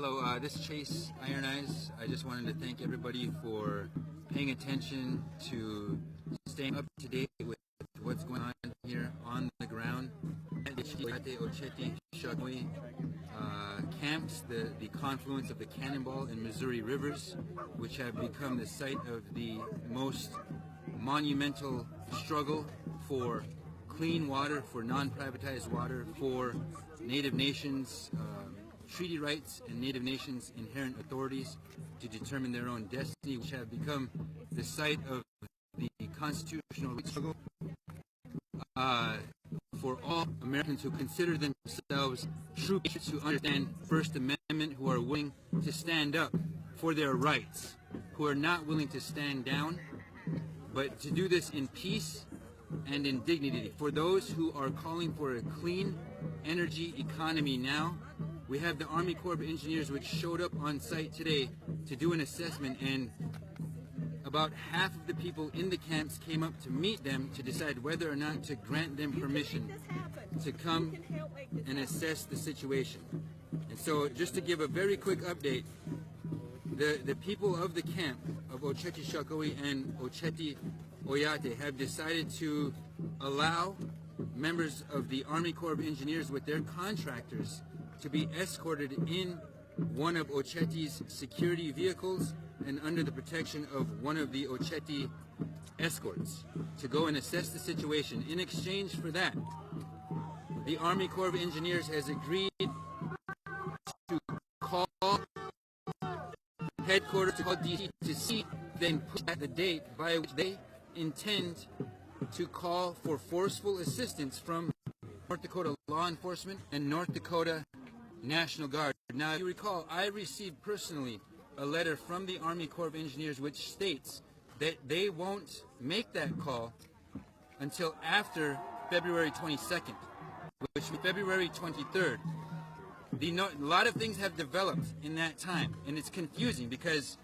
Hello, this is Chase Iron Eyes. I just wanted to thank everybody for paying attention to staying up to date with what's going on here on the ground at the Oceti Sakowin camps, the confluence of the Cannonball and Missouri rivers, which have become the site of the most monumental struggle for clean water, for non-privatized water, for Native Nations treaty rights and Native Nations inherent authorities to determine their own destiny, which have become the site of the constitutional struggle for all Americans who consider themselves true patriots, who understand First Amendment, who are willing to stand up for their rights, who are not willing to stand down, but to do this in peace and in dignity. For those who are calling for a clean energy economy now, we have the Army Corps of Engineers, which showed up on site today to do an assessment, and about half of the people in the camps came up to meet them to decide whether or not to grant them permission to come and assess the situation. And so, just to give a very quick update, the people of the camp of Oceti Sakowin and Oceti Oyate have decided to allow members of the Army Corps of Engineers with their contractors to be escorted in one of Oceti's security vehicles and under the protection of one of the Oceti escorts to go and assess the situation. In exchange for that, the Army Corps of Engineers has agreed to call headquarters, to call DC, to see, then push back the date by which they intend to call for forceful assistance from North Dakota law enforcement and North Dakota National Guard. Now, if you recall, I received personally a letter from the Army Corps of Engineers which states that they won't make that call until after February 22nd, which is February 23rd. A lot of things have developed in that time, and it's confusing because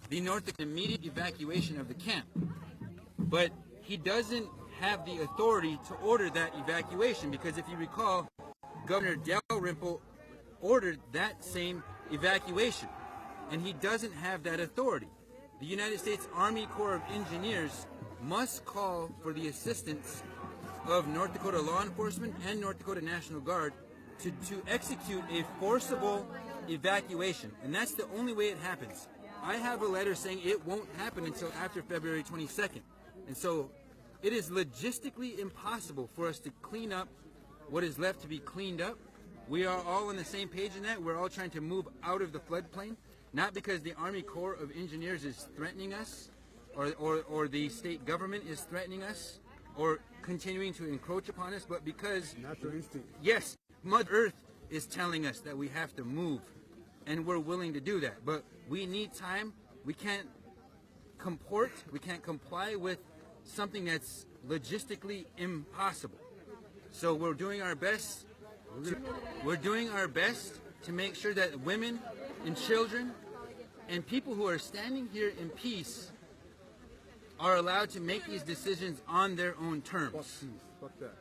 the North Dakota immediate evacuation of the camp, but he doesn't have the authority to order that evacuation, because if you recall, Governor Dalrymple ordered that same evacuation, and he doesn't have that authority. The United States Army Corps of Engineers must call for the assistance of North Dakota law enforcement and North Dakota National Guard to execute a forcible evacuation, and that's the only way it happens. I have a letter saying it won't happen until after February 22nd, and so it is logistically impossible for us to clean up what is left to be cleaned up. We are all on the same page in that. We're all trying to move out of the floodplain, not because the Army Corps of Engineers is threatening us, or the state government is threatening us, or continuing to encroach upon us, but because natural instinct. Yes, Mother Earth is telling us that we have to move, and we're willing to do that. But we need time. We can't comply with something that's logistically impossible. So we're doing our best. We're doing our best to make sure that women and children and people who are standing here in peace are allowed to make these decisions on their own terms. Fuck that.